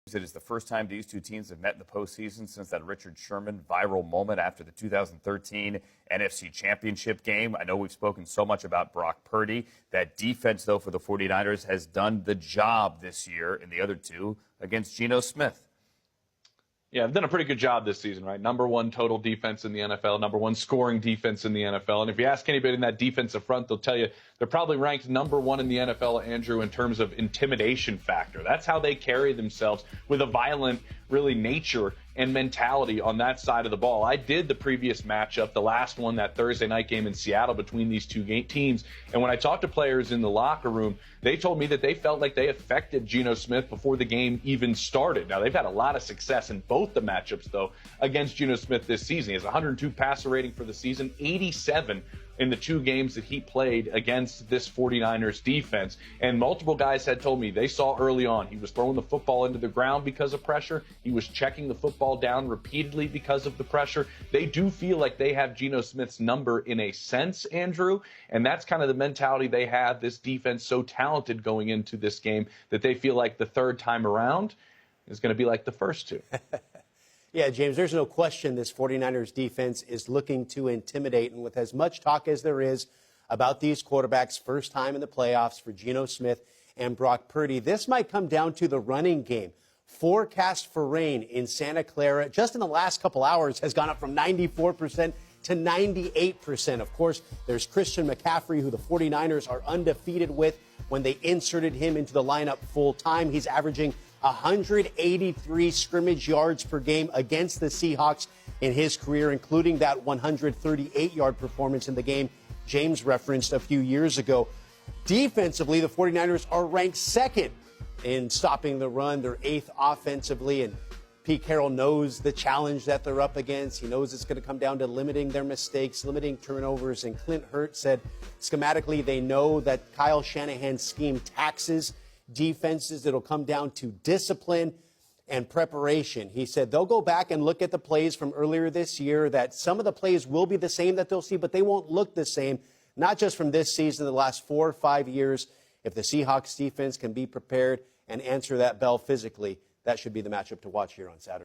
It is the first time these two teams have met in the postseason since that Richard Sherman viral moment after the 2013 NFC Championship game. I know we've spoken so much about Brock Purdy. That defense, though, for the 49ers has done the job this year in the other two against Geno Smith. Yeah, they've done a pretty good job this season, right? Number one total defense in the NFL, number one scoring defense in the NFL. And if you ask anybody in that defensive front, they'll tell you they're probably ranked number one in the NFL, Andrew, in terms of intimidation factor. That's how they carry themselves, with a violent, really, nature and mentality on that side of the ball. I did the previous matchup, the last one, that Thursday night game in Seattle between these two teams. And when I talked to players in the locker room, they told me that they felt like they affected Geno Smith before the game even started. Now, they've had a lot of success in both the matchups, though, against Geno Smith this season. He has 102 passer rating for the season, 87 in the two games that he played against this 49ers defense. And multiple guys had told me they saw early on he was throwing the football into the ground because of pressure. He was checking the football down repeatedly because of the pressure. They do feel like they have Geno Smith's number in a sense, Andrew, and that's kind of the mentality they have. This defense so talented going into this game that they feel like the third time around is going to be like the first two. Yeah, James, there's no question this 49ers defense is looking to intimidate. And with as much talk as there is about these quarterbacks' first time in the playoffs for Geno Smith and Brock Purdy, this might come down to the running game. Forecast for rain in Santa Clara just in the last couple hours has gone up from 94% to 98%. Of course, there's Christian McCaffrey, who the 49ers are undefeated with when they inserted him into the lineup full time. He's averaging 183 scrimmage yards per game against the Seahawks in his career, including that 138-yard performance in the game James referenced a few years ago. Defensively, the 49ers are ranked second in stopping the run. They're eighth offensively, and Pete Carroll knows the challenge that they're up against. He knows it's going to come down to limiting their mistakes, limiting turnovers. And Clint Hurtt said schematically they know that Kyle Shanahan's scheme taxes defenses. It'll come down to discipline and preparation. He said they'll go back and look at the plays from earlier this year, that some of the plays will be the same that they'll see, but they won't look the same, not just from this season, the last 4 or 5 years. If the Seahawks defense can be prepared and answer that bell physically, that should be the matchup to watch here on Saturday.